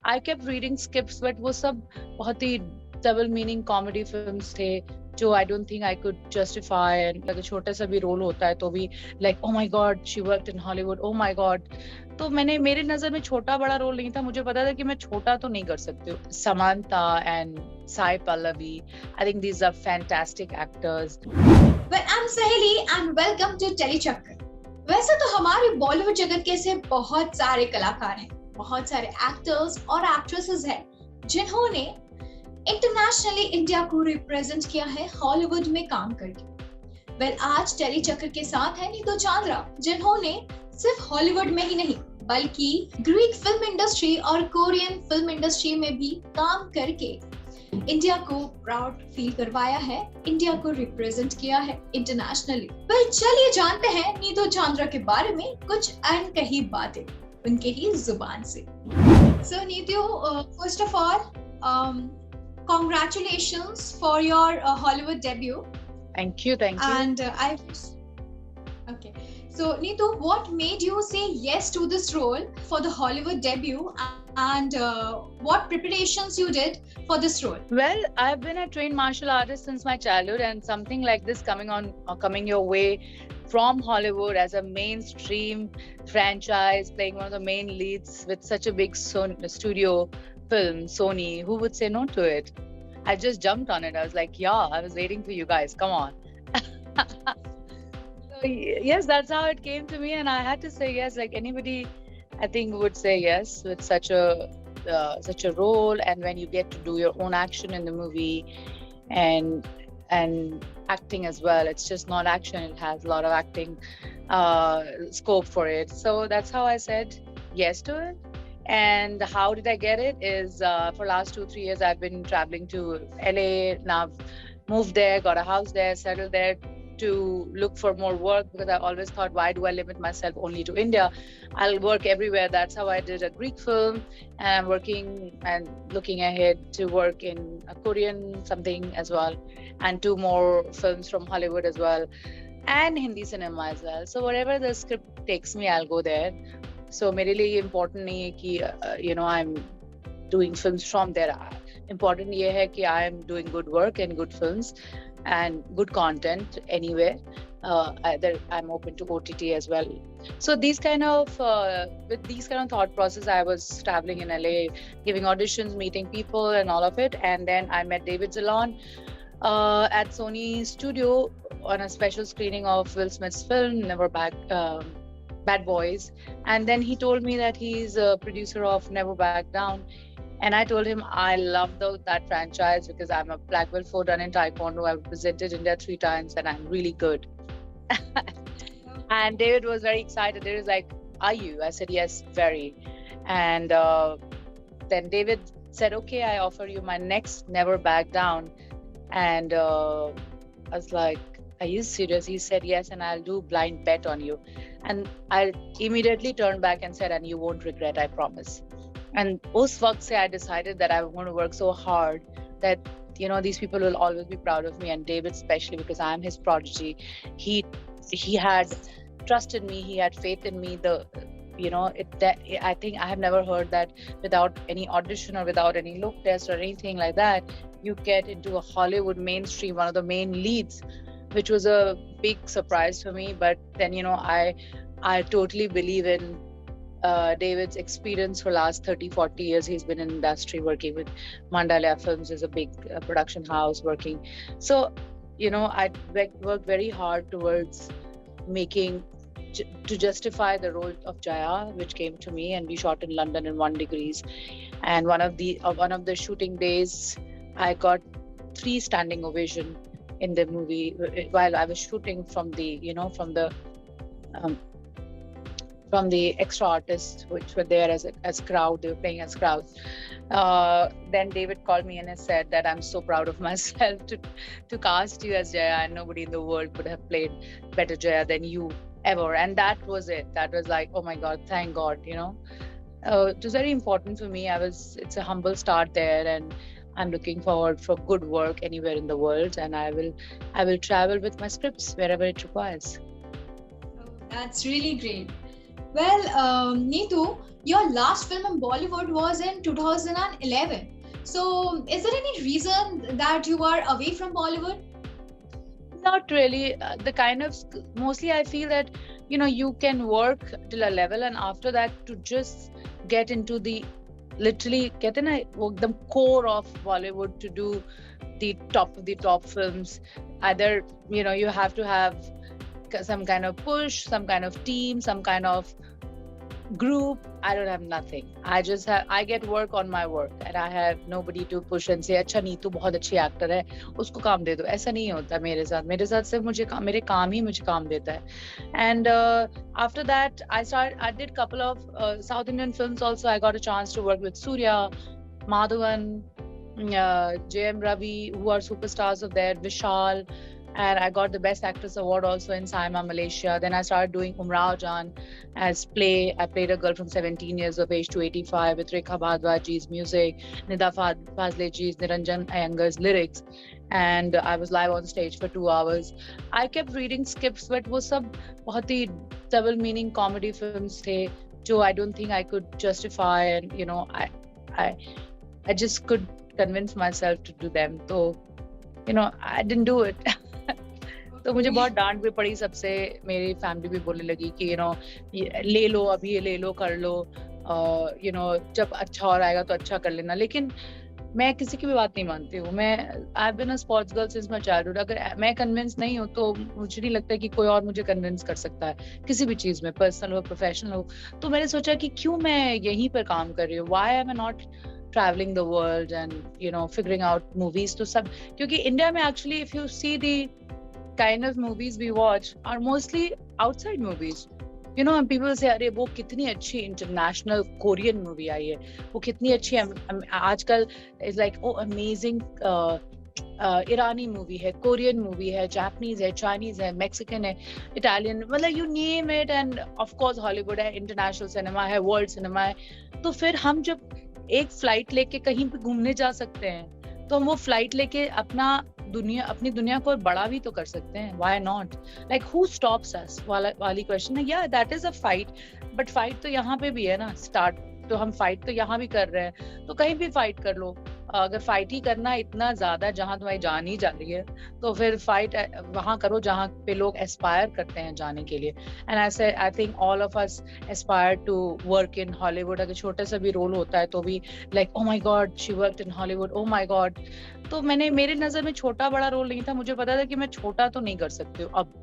I kept reading scripts, but वो सब बहुत ही double meaning comedy films थे जो I don't think I could justify. And अगर छोटा सा भी रोल होता है तो भी like oh my god she worked in Hollywood, oh my god. तो मेरे नजर में छोटा बड़ा रोल नहीं था. मुझे पता था कि मैं छोटा तो नहीं कर सकती हूँ. Samantha and Sai Pallavi, I think these are fantastic actors. Well, I'm Saheli and welcome to Telechakkar. वैसे तो हमारे बॉलीवुड जगत के ऐसे बहुत सारे कलाकार हैं, बहुत सारे एक्टर्स और एक्ट्रेसेस हैं जिन्होंने इंटरनेशनली इंडिया को रिप्रेजेंट किया है हॉलीवुड में काम करके. वेल, आज टेलीचक्कर के साथ है नीतू चांद्रा, जिन्होंने सिर्फ हॉलीवुड में ही नहीं बल्कि ग्रीक फिल्म इंडस्ट्री और कोरियन फिल्म इंडस्ट्री में भी काम करके इंडिया को प्राउड फील करवाया है, इंडिया को रिप्रेजेंट किया है इंटरनेशनली. पर चलिए जानते हैं नीतू चांद्रा के बारे में कुछ अनकही बातें उनके ही जुबान से. So Neetu, first of all congratulations for your Hollywood debut. Thank you. And okay. So Nitu, what made you say yes to this role for the Hollywood debut, and what preparations you did for this role? Well, I've been a trained martial artist since my childhood, and something like this coming your way from Hollywood as a mainstream franchise, playing one of the main leads with such a big studio film, Sony, who would say no to it? I just jumped on it. I was like, yeah, I was waiting for you guys. Come on. So, yes, that's how it came to me, and I had to say yes. Like anybody, I think would say yes with such a role, and when you get to do your own action in the movie, and acting as well. It's just not action; it has a lot of acting scope for it. So that's how I said yes to it. And how did I get it is for last 2-3 years I've been traveling to LA. Now I've moved there, got a house there, settled there to look for more work, because I always thought, why do I limit myself only to India? I'll work everywhere. That's how I did a Greek film, and I'm working and looking ahead to work in a Korean something as well, and 2 more films from Hollywood as well, and Hindi cinema as well. So wherever the script takes me, I'll go there. So मेरे लिए ये important नहीं है कि I'm doing films from there. Important ये है कि I am doing good work and good films and good content anywhere. I'm open to OTT as well. So these kind of with these kind of thought process, I was traveling in LA, giving auditions, meeting people, and all of it. And then I met David Zalon at Sony Studio on a special screening of Will Smith's film Never Bad Boys, and then he told me that he's a producer of Never Back Down, and I told him I love that franchise because I'm a black belt 4-dan in Taekwondo. I've represented India 3 times and I'm really good. And David was very excited. He was like, are you? I said, yes, very. And then David said, okay, I offer you my next Never Back Down. And I was like, are you serious? He said yes, and I'll do blind bet on you. And I immediately turned back and said, and you won't regret, I promise. And उस वक्त से I decided that I want to work so hard that these people will always be proud of me, and David especially, because I'm his prodigy. He had trusted me, he had faith in me. I think I have never heard that without any audition or without any look test or anything like that, you get into a Hollywood mainstream, one of the main leads, which was a big surprise for me. But then, I totally believe in David's experience for last 30-40 years. He's been in industry working with Mandalaya Films, is a big production house working. So, I worked very hard towards to justify the role of Jaya, which came to me, and we shot in London in 1 degrees. And one of the shooting days, I got 3 standing ovation in the movie while I was shooting from the extra artists which were there as crowd. They were playing as crowds. Then David called me and he said that I'm so proud of myself to cast you as Jaya, and nobody in the world could have played better Jaya than you ever. And that was it. That was like, oh my God, thank God. It was very important for me. It's a humble start there, and I'm looking forward for good work anywhere in the world, and I will travel with my scripts wherever it requires. Oh, that's really great. Well, Nitu, Your last film in Bollywood was in 2011. So, is there any reason that you are away from Bollywood? Not really. The kind of mostly I feel that you can work till a level, and after that to just get into the literally get in the core of Bollywood to do the top of the top films. Either you have to have some kind of push, some kind of team, some kind of group. I don't have nothing. I get work on my work, and I have nobody to push and say अच्छा नीतू बहुत अच्छी actor है, उसको काम दे दो. ऐसा नहीं होता मेरे साथ सिर्फ मेरे काम ही मुझे काम देता है. And after that I did couple of South Indian films also. I got a chance to work with Surya, Madhavan, JM Ravi, who are superstars of there, Vishal, and I got the Best Actress Award also in Saima, Malaysia. Then I started doing Umrao Jan as play. I played a girl from 17 years of age to 85 with Rekha Bhardwaj's music, Nida Fazleji's, Niranjan Iyengar's lyrics, and I was live on stage for 2 hours. I kept reading scripts, but वो सब बहुत ही double meaning comedy films थे, जो I don't think I could justify, and I just could convince myself to do them. So I didn't do it. तो मुझे बहुत डांट भी पड़ी सबसे. मेरी फैमिली भी बोलने लगी कि ले लो, अभी ये ले लो, कर लो, जब अच्छा और आएगा तो अच्छा कर लेना. लेकिन मैं किसी की भी बात नहीं मानती हूँ. I have been a sports girl since my childhood. अगर मैं कन्विंस नहीं हूँ तो मुझे नहीं लगता कि कोई और मुझे कन्विंस कर सकता है किसी भी चीज में, पर्सनल हो प्रोफेशनल हो. तो मैंने सोचा कि क्यों मैं यहीं पर काम कर रही हूँ. Why am I not traveling the world and figuring out movies to सब, क्योंकि इंडिया में actually if you see the kind of movies we watch are mostly outside movies. And people say अरे वो कितनी अच्छी international Korean movie आई है, वो कितनी अच्छी आजकल is like oh amazing Irani movie है, कोरियन मूवी है, जापानीज है, चाइनीज है, मैक्सिकन है, इटालियन, मतलब you name it. End of course Hollywood है, इंटरनेशनल सिनेमा है, वर्ल्ड सिनेमा है. तो फिर हम जब एक फ्लाइट लेके कहीं पे घूमने जा सकते हैं तो हम वो फ्लाइट लेके अपनी दुनिया को बड़ा भी तो कर सकते हैं. Why not? Like who stops us वाली क्वेश्चन है. या that is a fight, but fight तो यहाँ पे भी है ना. स्टार्ट तो हम फाइट तो यहाँ भी कर रहे हैं, तो कहीं भी फाइट कर लो. अगर फाइट ही करना इतना ज्यादा जहां तुम्हारी जान ही जा रही है, तो फिर फाइट वहां करो जहां पे लोग एस्पायर करते हैं जाने के लिए. And I think all of us aspire to work in Hollywood. अगर छोटा सा भी रोल होता है तो भी like oh my God she worked in Hollywood, oh my God. तो मेरे नजर में छोटा बड़ा रोल नहीं था. मुझे पता था कि मैं छोटा तो नहीं कर सकती हूँ अब,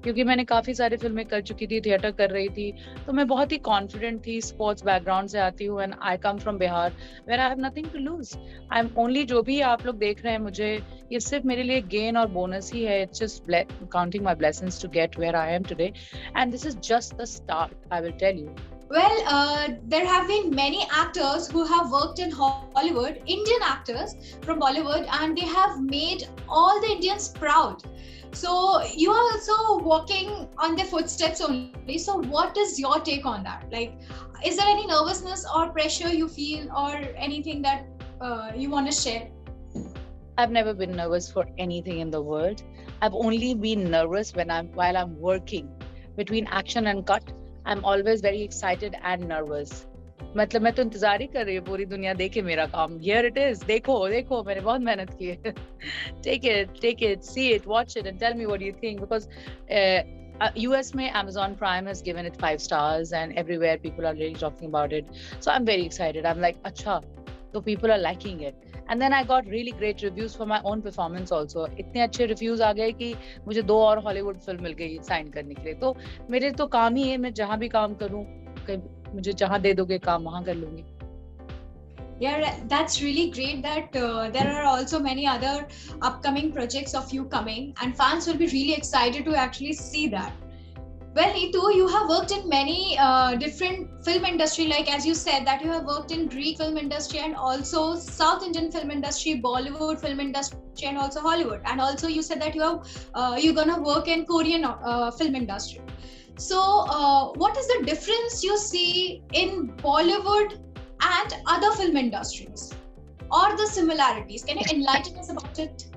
क्योंकि मैंने काफी सारी फिल्में कर चुकी थी, थिएटर कर रही थी, तो मैं बहुत ही कॉन्फिडेंट थी. स्पोर्ट्स बैकग्राउंड से आती हूँ, and I come from Bihar where I have nothing to lose. I am only, जो भी आप लोग देख रहे हैं मुझे, ये सिर्फ मेरे लिए गेन और बोनस ही है. It's just counting my blessings to get where I am today, and this is just the start, I will tell you. Well, there have been many actors who have worked in Hollywood, Indian actors from Bollywood, and they have made all the Indians proud. So you are also walking on their footsteps only. So what is your take on that? Like, is there any nervousness or pressure you feel, or anything that you want to share? I've never been nervous for anything in the world. I've only been nervous while I'm working. Between action and cut, I'm always very excited and nervous. मतलब मैं तो इंतजार ही कर रही हूँ पूरी दुनिया देखे मेरा काम. Here it is. देखो मैंने बहुत मेहनत की है. Take it, see it, watch it, and tell me what you think. Because US में Amazon Prime has given it 5 stars, and everywhere people are really talking about it. So I'm very excited. I'm like, अच्छा, so people are liking it. And then I got really great reviews for my own performance also. इतने अच्छे reviews आ गए कि मुझे 2 और Hollywood film मिल गई sign करने के लिए. तो मेरे तो काम ही है, मैं जहाँ भी काम करूँ, मुझे जहाँ दे दोगे काम वहाँ कर लूंगी. Yeah, that's really great that there are also many other upcoming projects of you coming, and fans will be really excited to actually see that. Well, Nitu, you have worked in many different film industry, like as you said that you have worked in Greek film industry and also South Indian film industry, Bollywood film industry, and also Hollywood. And also you said that you're gonna work in Korean film industry. So what is the difference you see in Bollywood and other film industries, or the similarities? Can you enlighten us about it?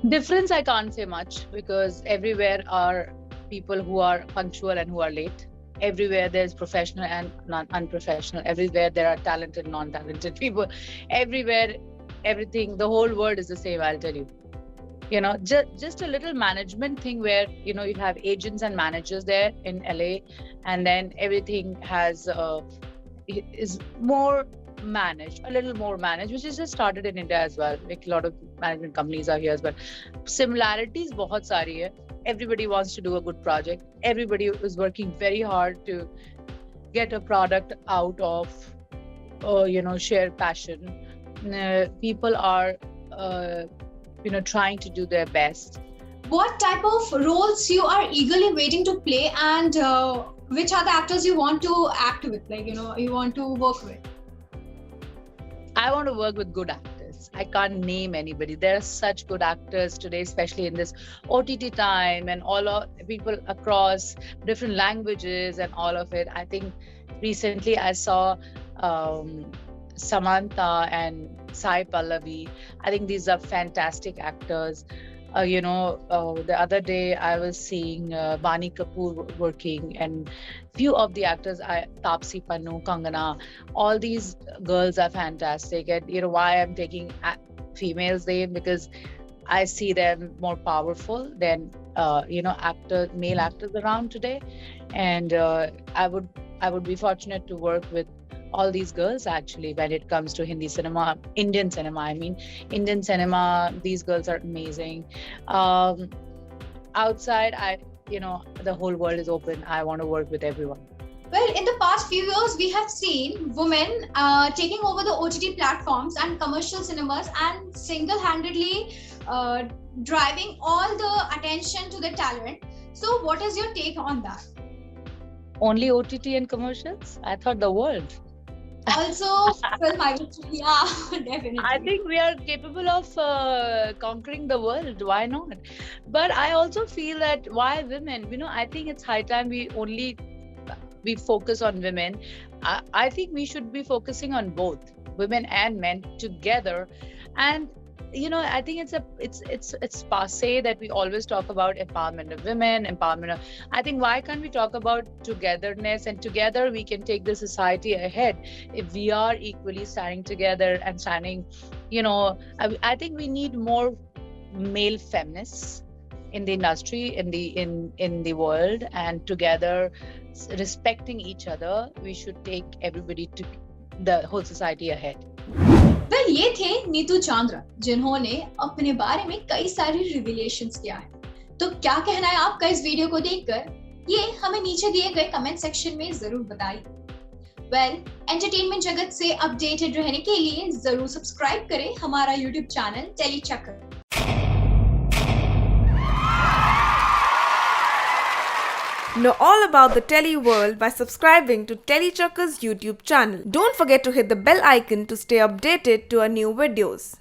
Difference, I can't say much, because everywhere are people who are punctual and who are late. everywhere there's professional and unprofessional. Everywhere there are talented, non-talented people. Everywhere, everything, the whole world is the same, I'll tell you. Just a little management thing where you have agents and managers there in LA, and then everything is more managed, a little more managed, which is just started in India as well. Like a lot of management companies are here as well. Similarities बहुत सारी है. Everybody wants to do a good project. Everybody is working very hard to get a product out of share passion. People are trying to do their best. What type of roles you are eagerly waiting to play, and which are the actors you want to act with, like you want to work with? I want to work with good actors. I can't name anybody. There are such good actors today, especially in this OTT time, and all of people across different languages and all of it. I think recently I saw Samantha and Sai Pallavi. I think these are fantastic actors. The other day I was seeing Bani Kapoor working, and few of the actors, Taapsee Pannu, Kangana, all these girls are fantastic. And why I'm taking females name, because I see them more powerful than male actors around today. And I would be fortunate to work with all these girls actually when it comes to Hindi cinema, Indian cinema. Indian cinema, these girls are amazing. Outside, the whole world is open. I want to work with everyone. Well, in the past few years, we have seen women taking over the OTT platforms and commercial cinemas and single-handedly driving all the attention to the talent. So what is your take on that? Only OTT and commercials? I thought the world. Also, film, yeah, definitely. I think we are capable of conquering the world. Why not? But I also feel that why women? I think it's high time we focus on women. I think we should be focusing on both women and men together. And I think it's passé that we always talk about empowerment of women, I think why can't we talk about togetherness, and together we can take the society ahead if we are equally standing together and standing. I think we need more male feminists in the industry, in the world, and together respecting each other, we should take everybody to the whole society ahead. Well, ये थे नीतू चांद्रा, जिन्होंने अपने बारे में कई सारे रिवीलेशंस किया है. तो क्या कहना है आपका इस वीडियो को देखकर, ये हमें नीचे दिए गए कमेंट सेक्शन में जरूर बताइए. वेल, एंटरटेनमेंट जगत से अपडेटेड रहने के लिए जरूर सब्सक्राइब करें हमारा यूट्यूब चैनल टेली चक्कर. Know all about the Tele world by subscribing to Tele Chakka's YouTube channel. Don't forget to hit the bell icon to stay updated to our new videos.